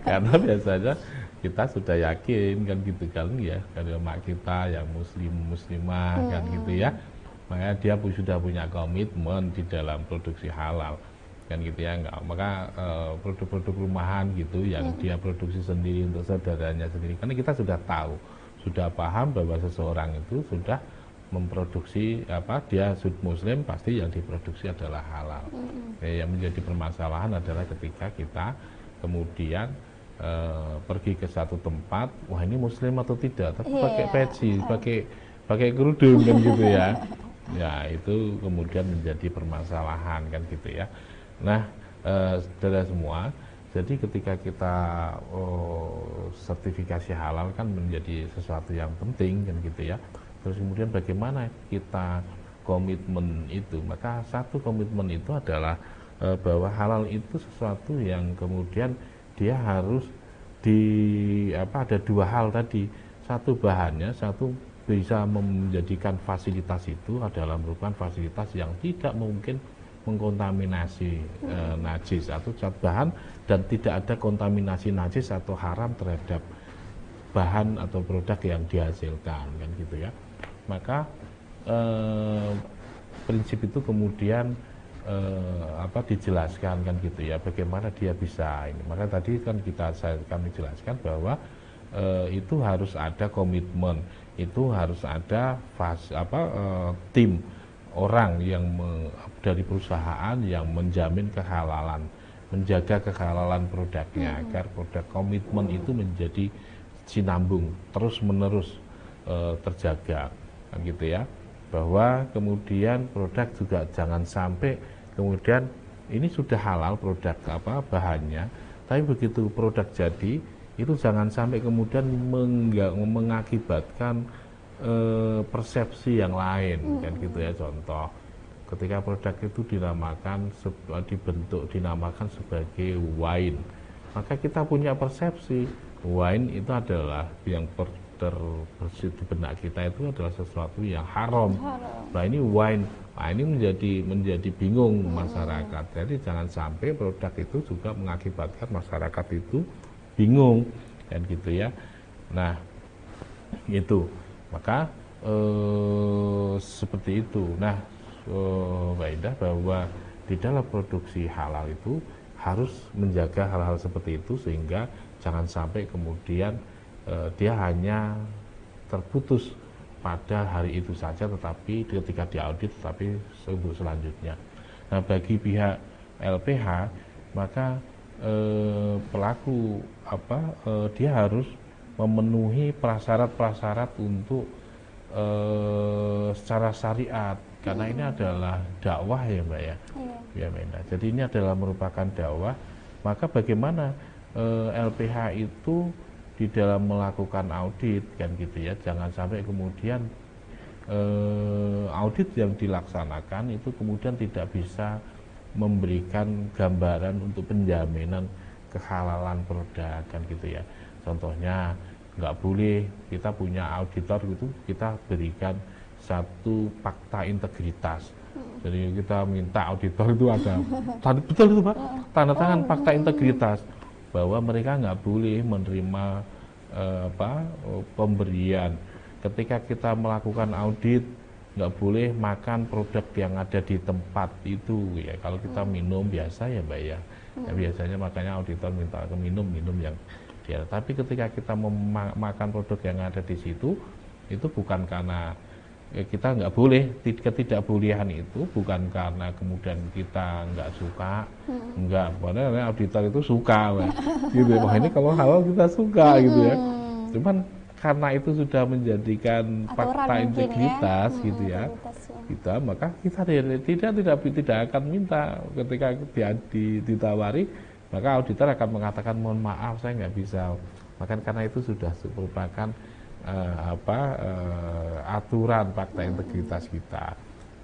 [SPEAKER 2] Karena biasanya kita sudah yakin kan gitu kan ya, karena mak kita yang muslimah kan gitu ya, makanya dia sudah punya komitmen di dalam produksi halal kan gitu ya. Enggak, maka produk-produk rumahan gitu yang dia produksi sendiri untuk saudaranya sendiri, karena kita sudah tahu, sudah paham bahwa seseorang itu sudah memproduksi dia muslim, pasti yang diproduksi adalah halal. Yang menjadi permasalahan adalah ketika kita kemudian pergi ke satu tempat, wah ini muslim atau tidak, tapi pakai peci, pakai kerudung kan gitu ya. Ya itu kemudian menjadi permasalahan kan gitu ya. Nah, saudara semua, jadi ketika kita sertifikasi halal kan menjadi sesuatu yang penting kan gitu ya. Terus kemudian bagaimana kita komitmen itu? Maka satu komitmen itu adalah bahwa halal itu sesuatu yang kemudian dia harus ada dua hal tadi. Satu bahannya, satu bisa menjadikan fasilitas itu adalah merupakan fasilitas yang tidak mungkin mengkontaminasi najis atau zat bahan, dan tidak ada kontaminasi najis atau haram terhadap bahan atau produk yang dihasilkan kan gitu ya. Maka prinsip itu kemudian dijelaskan kan gitu ya, bagaimana dia bisa ini. Maka tadi kan kami jelaskan bahwa itu harus ada komitmen, itu harus ada tim orang yang dari perusahaan yang menjamin kehalalan, menjaga kehalalan produknya, agar produk komitmen itu menjadi sinambung terus menerus terjaga kan gitu ya. Bahwa kemudian produk juga jangan sampai kemudian ini sudah halal produk bahannya, tapi begitu produk jadi itu jangan sampai kemudian mengakibatkan persepsi yang lain kan gitu ya. Contoh, ketika produk itu dinamakan sebagai wine, maka kita punya persepsi wine itu adalah yang terbersit di benak kita itu adalah sesuatu yang haram. Nah ini wine, nah ini menjadi bingung masyarakat. Jadi jangan sampai produk itu juga mengakibatkan masyarakat itu bingung kan gitu ya. Nah itu, maka seperti itu. Nah Mbak Indah, bahwa di dalam produksi halal itu harus menjaga hal-hal seperti itu, sehingga jangan sampai kemudian dia hanya terputus pada hari itu saja, tetapi ketika diaudit tetapi untuk selanjutnya. Nah bagi pihak LPH, maka pelaku dia harus memenuhi prasyarat-prasyarat untuk secara syariat, karena ini adalah dakwah ya Mbak ya. Ya Mbak. Jadi ini adalah merupakan dakwah. Maka bagaimana LPH itu di dalam melakukan audit kan gitu ya, jangan sampai kemudian audit yang dilaksanakan itu kemudian tidak bisa memberikan gambaran untuk penjaminan kehalalan produk kan gitu ya. Contohnya, nggak boleh kita punya auditor gitu, kita berikan satu fakta integritas. Jadi kita minta auditor itu ada betul itu Pak, tanda tangan fakta integritas, bahwa mereka nggak boleh menerima pemberian. Ketika kita melakukan audit, nggak boleh makan produk yang ada di tempat itu ya. Kalau kita minum biasa ya Mbak ya, biasanya makanya auditor minta ke minum yang dia. Tapi ketika kita makan produk yang ada di situ, itu bukan karena kita nggak boleh, ketidakbolehan itu bukan karena kemudian kita nggak suka, enggak, padahal auditor itu suka, gitu. Wah ini kalau halal kita suka gitu ya. Cuman karena itu sudah menjadikan fakta integritas ya, gitu ya, kita maka kita tidak akan minta. Ketika ditawari, maka auditor akan mengatakan mohon maaf saya nggak bisa. Maka karena itu sudah merupakan aturan fakta integritas kita,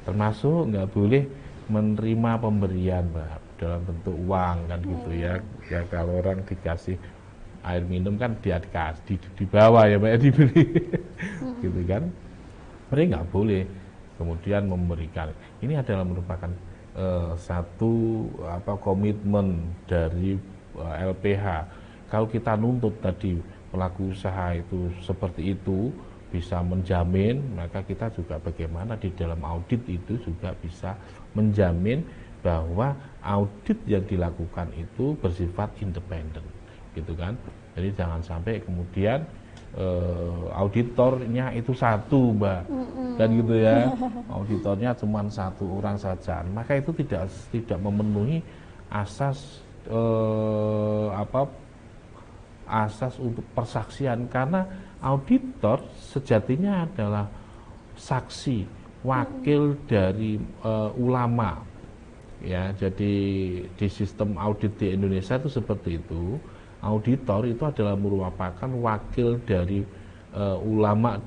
[SPEAKER 2] termasuk nggak boleh menerima pemberian dalam bentuk uang kan gitu ya. Ya kalau orang dikasih air minum kan dia dikasih di bawah ya Mbak ya, diberi gitu kan, mereka nggak boleh kemudian memberikan. Ini adalah merupakan satu komitmen dari LPH. Kalau kita nuntut tadi pelaku usaha itu seperti itu, bisa menjamin, maka kita juga bagaimana di dalam audit itu juga bisa menjamin bahwa audit yang dilakukan itu bersifat independen, gitu kan. Jadi jangan sampai kemudian auditornya itu satu, Mbak, dan gitu ya, auditornya cuma satu orang saja, maka itu tidak memenuhi asas asas untuk persaksian, karena auditor sejatinya adalah saksi wakil dari ulama, ya. Jadi di sistem audit di Indonesia itu seperti itu. Auditor itu adalah merupakan wakil dari ulama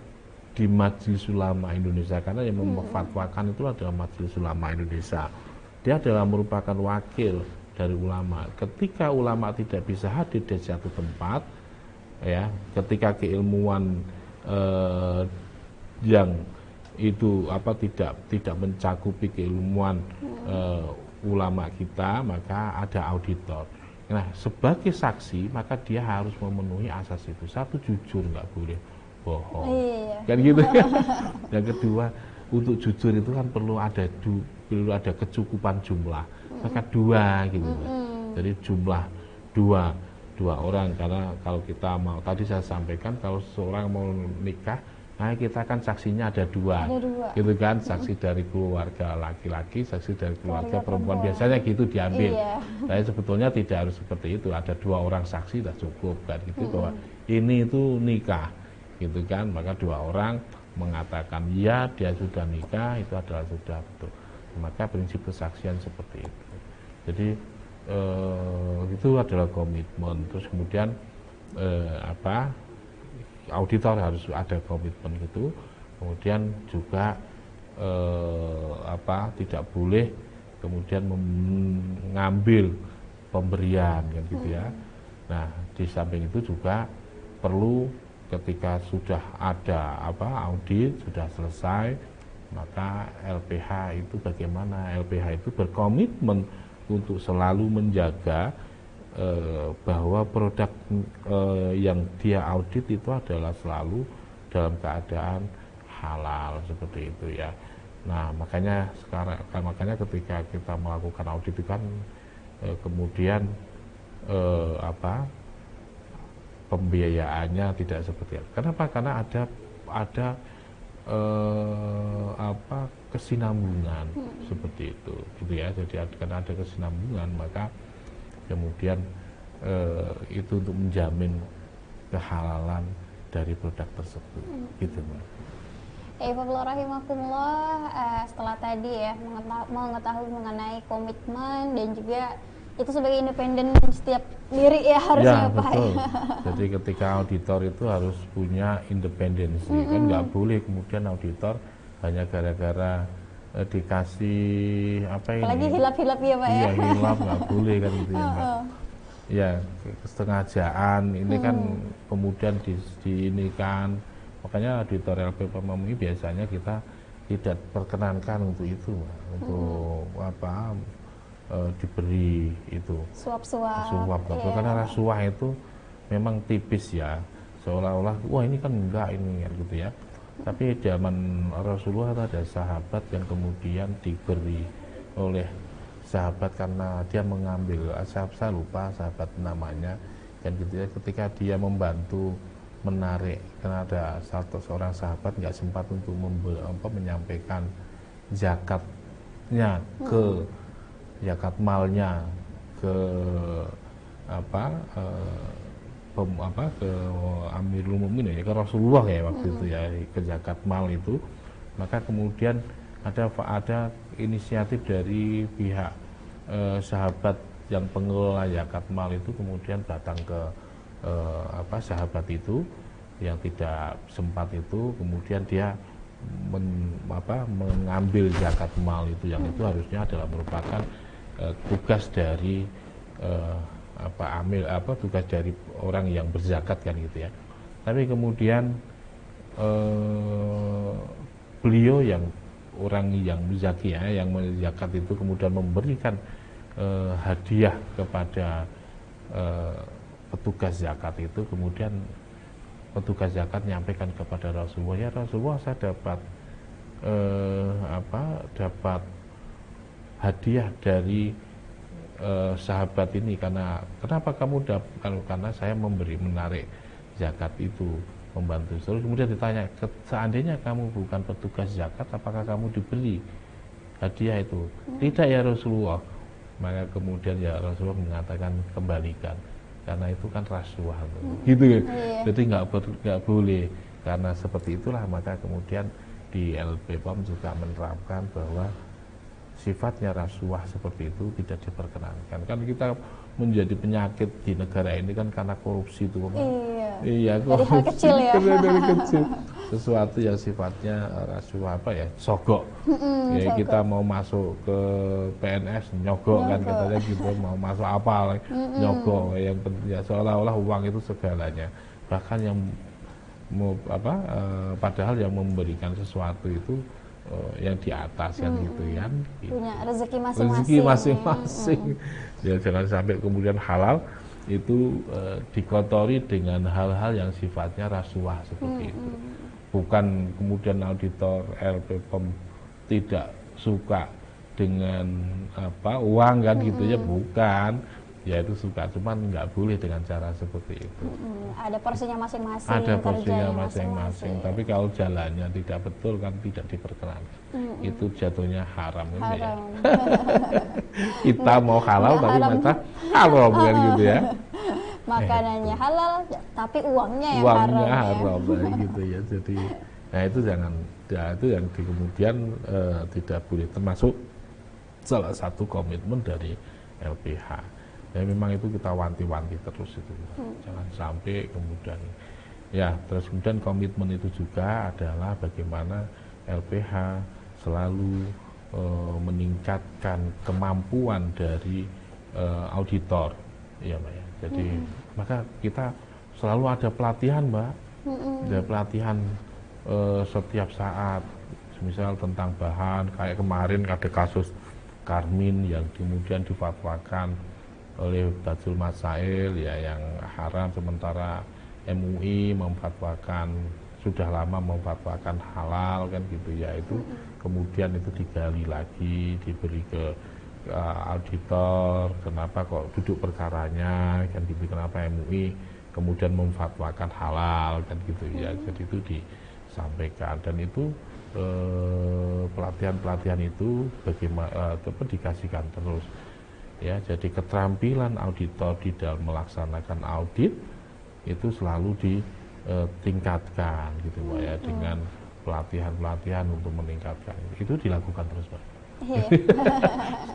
[SPEAKER 2] di Majelis Ulama Indonesia, karena yang memfatwakan itu adalah Majelis Ulama Indonesia. Dia adalah merupakan wakil dari ulama. Ketika ulama tidak bisa hadir di satu tempat, ya, ketika keilmuan yang itu tidak mencakupi keilmuan ulama kita, maka ada auditor. Nah, sebagai saksi maka dia harus memenuhi asas itu. Satu, jujur, nggak boleh bohong, kan gitu ya. Yang kedua, untuk jujur itu kan perlu ada kecukupan jumlah, maka dua gitu. Jadi jumlah dua orang, karena kalau kita mau, tadi saya sampaikan kalau seorang mau nikah, nah kita kan saksinya ada dua, gitu kan, saksi dari keluarga laki-laki, saksi dari keluarga perempuan, biasanya gitu diambil. Tapi sebetulnya tidak harus seperti itu, ada 2 orang saksi sudah cukup kan, gitu, bahwa ini itu nikah, gitu kan, maka 2 orang mengatakan ya dia sudah nikah, itu adalah sudah betul, maka prinsip kesaksian seperti itu. Jadi itu adalah komitmen. Terus kemudian auditor harus ada komitmen gitu. Kemudian juga tidak boleh kemudian mengambil pemberian kan gitu ya. Nah, di samping itu juga perlu ketika sudah ada audit sudah selesai, maka LPH itu bagaimana? LPH itu berkomitmen untuk selalu menjaga bahwa produk yang dia audit itu adalah selalu dalam keadaan halal, seperti itu ya. Nah, makanya ketika kita melakukan audit itu kan kemudian pembiayaannya tidak seperti itu. Kenapa? Karena ada kesinambungan seperti itu, gitu ya. Jadi karena ada kesinambungan, maka kemudian itu untuk menjamin kehalalan dari produk tersebut, gitu, Mbak.
[SPEAKER 1] Rahimahkumullah, setelah tadi ya mengetahui mengenai komitmen dan juga itu sebagai independen setiap diri ya harusnya,
[SPEAKER 2] ya,
[SPEAKER 1] Pak.
[SPEAKER 2] Betul. Jadi ketika auditor itu harus punya independensi, kan nggak boleh kemudian auditor hanya gara-gara dikasih
[SPEAKER 1] apalagi hilap-hilap ya, Pak.
[SPEAKER 2] Iya, hilap nggak boleh kan gitu ya, Mbak. Ya, kesengajaan ini kan kemudian diinikan, makanya auditor LPP MUI biasanya kita tidak perkenankan untuk itu, Mbak. Untuk diberi itu suap, karena rasuah itu memang tipis ya, seolah-olah wah ini kan enggak ini gitu ya. Tapi zaman Rasulullah ada sahabat yang kemudian diberi oleh sahabat karena dia mengambil, saya lupa sahabat namanya, dan gitu ya, ketika dia membantu menarik, karena ada seorang sahabat nggak sempat untuk menyampaikan zakatnya zakat malnya ke ke Amirul Mukminin ya, ke Rasulullah ya waktu itu ya, ke zakat mal itu. Maka kemudian ada inisiatif dari pihak sahabat yang pengelola zakat mal itu, kemudian datang ke sahabat itu yang tidak sempat itu, kemudian dia mengambil zakat mal itu, yang itu harusnya adalah merupakan tugas dari tugas dari orang yang berzakat kan gitu ya. Tapi kemudian beliau yang orang yang muzaki ya, yang menzakat itu kemudian memberikan hadiah kepada petugas zakat itu, kemudian petugas zakat nyampaikan kepada Rasulullah, ya Rasulullah, saya dapat dapat hadiah dari sahabat ini, kenapa kamu karena saya menarik zakat itu, membantu. Terus kemudian ditanya, seandainya kamu bukan petugas zakat, apakah kamu diberi hadiah itu? Tidak ya Rasulullah. Maka kemudian ya Rasulullah mengatakan, kembalikan, karena itu kan rasuah, gitu ya. Jadi nggak boleh. Karena seperti itulah maka kemudian di LPPOM juga menerapkan bahwa sifatnya rasuah seperti itu tidak diperkenankan. Kan kita menjadi penyakit di negara ini kan karena korupsi itu. Iya,
[SPEAKER 1] dari hal kecil ya.
[SPEAKER 2] Dari kecil. Sesuatu yang sifatnya rasuah, sogok. Ya, kita mau masuk ke PNS nyogok kan katanya gitu, mau masuk apa nyogok, yang penting seolah-olah uang itu segalanya. Bahkan yang padahal yang memberikan sesuatu itu yang di atas kan gitu kan,
[SPEAKER 1] punya rezeki masing-masing. Ya, jangan sampai kemudian halal itu dikotori dengan hal-hal yang sifatnya rasuah seperti itu. Bukan kemudian auditor LPPOM tidak suka dengan uang kan gitu ya, bukan. Ya itu suka, cuman nggak boleh dengan cara seperti itu. Ada porsinya masing-masing.
[SPEAKER 2] Ada porsinya masing-masing. Tapi kalau jalannya tidak betul kan tidak diperkenankan. Itu jatuhnya haram. Ya. Kita mau halal tapi mereka haram kan gitu ya.
[SPEAKER 1] Makanannya halal tapi uangnya yang
[SPEAKER 2] haram gitu ya. Jadi nah itu jangan, ya itu yang kemudian tidak boleh, termasuk salah satu komitmen dari LPH. Ya memang itu kita wanti-wanti terus itu, jangan sampai kemudian ya. Terus kemudian komitmen itu juga adalah bagaimana LPH selalu meningkatkan kemampuan dari auditor, ya Mbak ya. Jadi maka kita selalu ada pelatihan, Mbak, ada pelatihan setiap saat, misal tentang bahan, kayak kemarin ada kasus Karmin yang kemudian difatwakan oleh Tajul Masail ya, yang haram, sementara MUI memfatwakan, sudah lama memfatwakan halal kan gitu ya. Itu kemudian itu digali lagi, diberi ke auditor, kenapa kok duduk perkaranya kan gitu, kenapa MUI kemudian memfatwakan halal kan gitu ya. Jadi itu disampaikan, dan itu pelatihan-pelatihan itu bagaimana dikasihkan terus. Ya, jadi keterampilan auditor di dalam melaksanakan audit itu selalu ditingkatkan gitu Pak ya, dengan pelatihan-pelatihan untuk meningkatkan. Itu dilakukan terus Pak.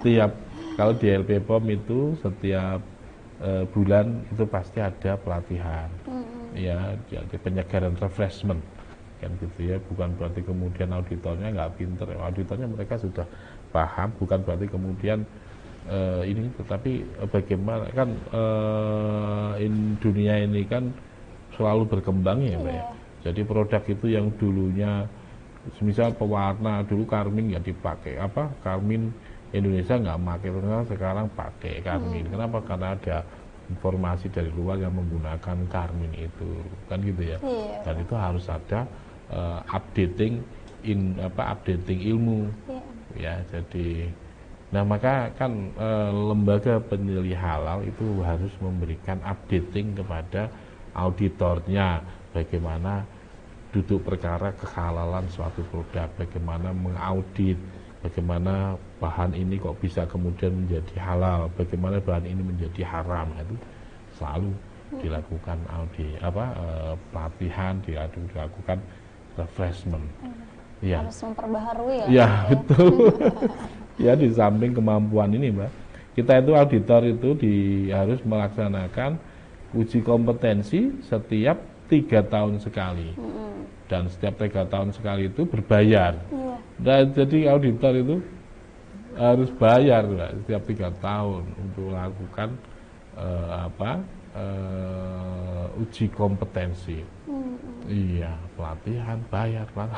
[SPEAKER 2] Setiap, kalau di LPPOM itu setiap bulan itu pasti ada pelatihan. Ya, jadi penyegaran, refreshment kan gitu ya. Bukan berarti kemudian auditornya nggak pinter, auditornya mereka sudah paham, bukan berarti kemudian ini, tetapi bagaimana kan dunia ini kan selalu berkembang ya Mbak ya. Jadi produk itu yang dulunya misal pewarna, dulu Karmin nggak dipakai, Karmin Indonesia nggak pakai, sekarang pakai Karmin. Kenapa? Karena ada informasi dari luar yang menggunakan Karmin itu kan gitu ya. Dan itu harus ada updating ilmu ya. Jadi nah maka kan lembaga penilai halal itu harus memberikan updating kepada auditornya, bagaimana duduk perkara kehalalan suatu produk, bagaimana mengaudit, bagaimana bahan ini kok bisa kemudian menjadi halal, bagaimana bahan ini menjadi haram. Itu selalu dilakukan pelatihan, dilakukan refreshment. Ya.
[SPEAKER 1] Harus memperbaharui
[SPEAKER 2] ya. Betul. Ya, di samping kemampuan ini Mbak, kita itu auditor itu harus melaksanakan uji kompetensi setiap 3 tahun sekali. Dan setiap 3 tahun sekali itu berbayar. Dan jadi auditor itu harus bayar Mbak, setiap 3 tahun untuk melakukan uji kompetensi. Iya, pelatihan bayar Pak.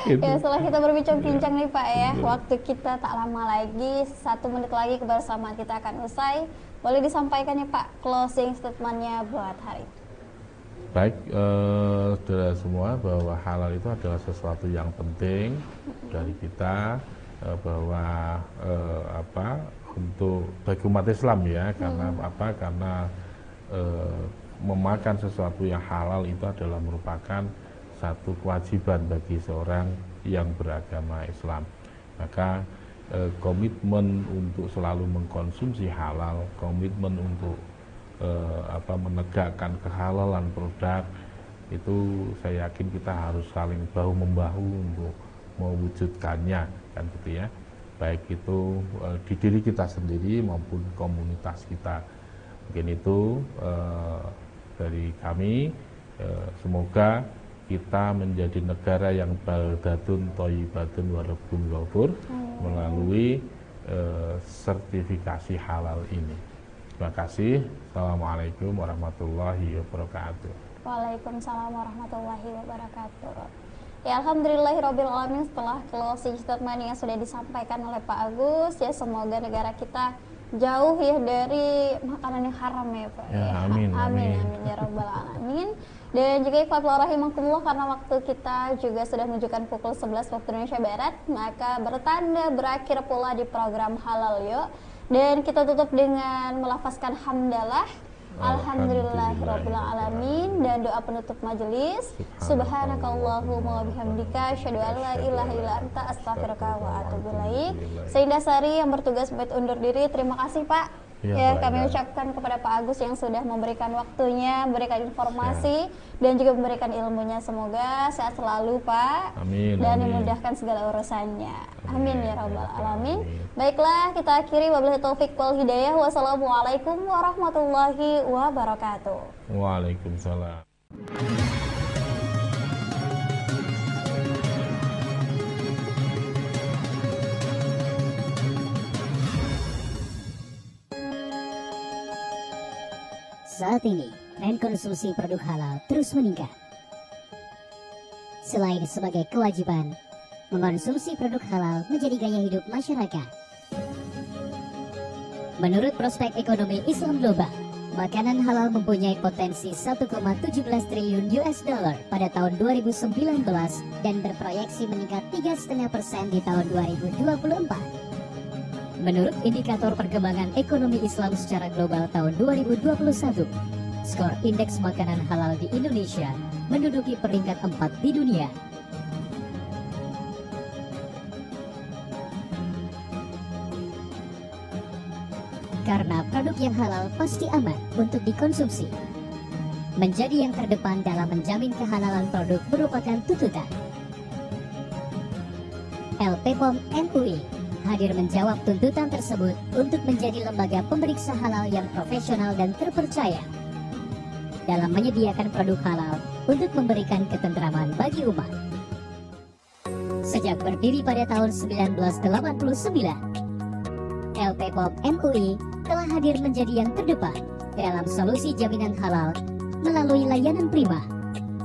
[SPEAKER 1] Ya, setelah kita berbincang-bincang nih Pak ya, waktu kita tak lama lagi, 1 menit lagi kebersamaan kita akan usai. Boleh disampaikan ya Pak closing statementnya buat hari ini?
[SPEAKER 2] Baik, saudara semua, bahwa halal itu adalah sesuatu yang penting dari kita, bahwa untuk bagi umat Islam ya, karena apa? Karena memakan sesuatu yang halal itu adalah merupakan satu kewajiban bagi seorang yang beragama Islam. Maka komitmen untuk selalu mengkonsumsi halal, komitmen untuk menegakkan kehalalan produk itu, saya yakin kita harus saling bahu membahu untuk mewujudkannya, kan gitu ya. Baik itu di diri kita sendiri maupun komunitas kita. Mungkin itu dari kami. Semoga kita menjadi negara yang baldatun thayyibatun wa rabbun ghafur melalui sertifikasi halal ini. Terima kasih. Assalamualaikum warahmatullahi wabarakatuh.
[SPEAKER 1] Waalaikumsalam warahmatullahi wabarakatuh. Ya, alhamdulillahirabbil alamin, setelah closing statement yang sudah disampaikan oleh Pak Agus, ya semoga negara kita jauh ya dari makanan yang haram ya Pak.
[SPEAKER 2] Ya, amin,
[SPEAKER 1] amin ya rabbal alamin. Dan juga ikhwat rahimakumullah, karena waktu kita juga sudah menunjukkan pukul 11 waktu Indonesia Barat, maka bertanda berakhir pula di program Halal Yuk. Dan kita tutup dengan melafazkan hamdalah, alhamdulillahirabbil alamin, dan doa penutup majelis. Subhanakallahumma wa bihamdika asyhadu an la ilaha illa anta astaghfiruka wa atubu ilaik. Saya Indah Sari yang bertugas pamit undur diri. Terima kasih Pak. Ya, kami ucapkan kepada Pak Agus yang sudah memberikan waktunya, memberikan informasi dan juga memberikan ilmunya. Semoga sehat selalu Pak.
[SPEAKER 2] Amin.
[SPEAKER 1] Dan dimudahkan segala urusannya. Amin ya rabbal alamin. Baiklah, kita akhiri wabillahi taufik wal hidayah. Wassalamualaikum warahmatullahi wabarakatuh.
[SPEAKER 2] Waalaikumsalam.
[SPEAKER 3] Saat ini, tren konsumsi produk halal terus meningkat. Selain sebagai kewajiban, mengkonsumsi produk halal menjadi gaya hidup masyarakat. Menurut prospek ekonomi Islam global, makanan halal mempunyai potensi 1,17 triliun US dollar pada tahun 2019 dan berproyeksi meningkat 3,5% di tahun 2024. Menurut indikator perkembangan ekonomi Islam secara global tahun 2021, skor indeks makanan halal di Indonesia menduduki peringkat 4 di dunia. Karena produk yang halal pasti aman untuk dikonsumsi. Menjadi yang terdepan dalam menjamin kehalalan produk merupakan tuntutan. LPPOM MUI hadir menjawab tuntutan tersebut untuk menjadi lembaga pemeriksa halal yang profesional dan terpercaya dalam menyediakan produk halal untuk memberikan ketentraman bagi umat. Sejak berdiri pada tahun 1989, LPPOM MUI telah hadir menjadi yang terdepan dalam solusi jaminan halal melalui layanan prima,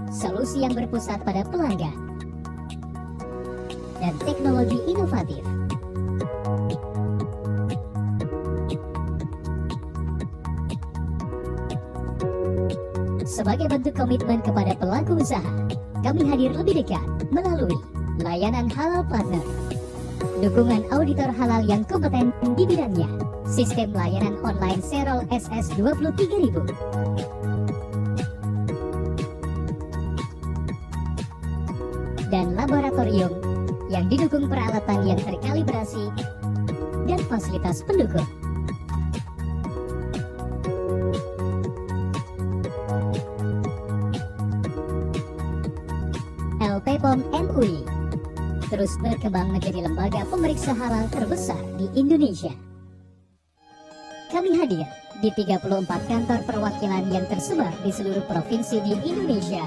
[SPEAKER 3] solusi yang berpusat pada pelanggan, dan teknologi inovatif. Sebagai bentuk komitmen kepada pelaku usaha, kami hadir lebih dekat melalui layanan halal partner, dukungan auditor halal yang kompeten di bidangnya, sistem layanan online Serol SS 23.000, dan laboratorium yang didukung peralatan yang terkalibrasi dan fasilitas pendukung. LPPOM MUI terus berkembang menjadi lembaga pemeriksa halal terbesar di Indonesia. Kami hadir di 34 kantor perwakilan yang tersebar di seluruh provinsi di Indonesia.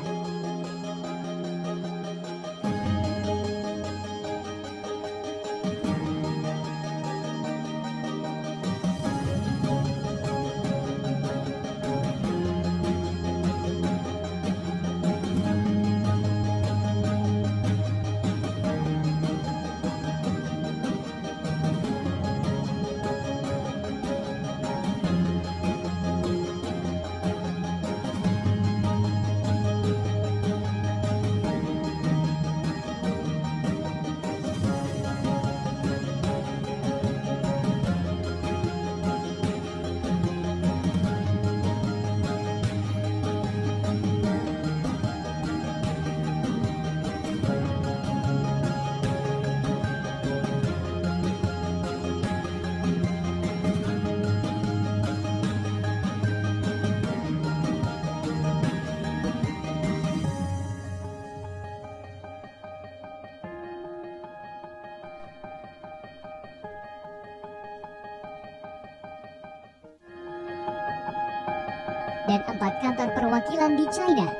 [SPEAKER 3] dan 4 kantor perwakilan di China,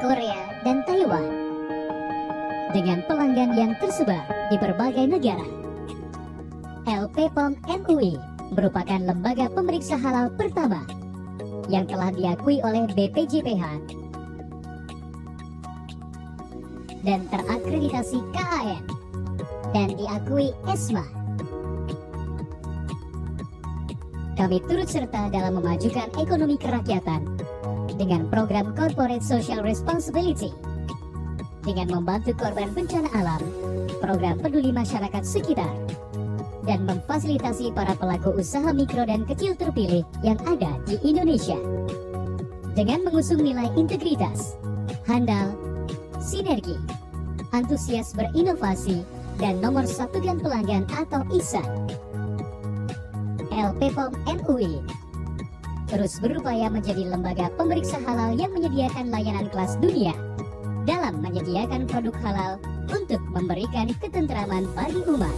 [SPEAKER 3] Korea, dan Taiwan, dengan pelanggan yang tersebar di berbagai negara. LPPOM MUI merupakan lembaga pemeriksa halal pertama yang telah diakui oleh BPJPH dan terakreditasi KAN dan diakui ESMA. Kami turut serta dalam memajukan ekonomi kerakyatan dengan program Corporate Social Responsibility, dengan membantu korban bencana alam, program peduli masyarakat sekitar, dan memfasilitasi para pelaku usaha mikro dan kecil terpilih yang ada di Indonesia. Dengan mengusung nilai integritas, handal, sinergi, antusias berinovasi, dan nomor satukan pelanggan atau ISAN, LPPOM MUI terus berupaya menjadi lembaga pemeriksa halal yang menyediakan layanan kelas dunia dalam menyediakan produk halal untuk memberikan ketentraman bagi umat.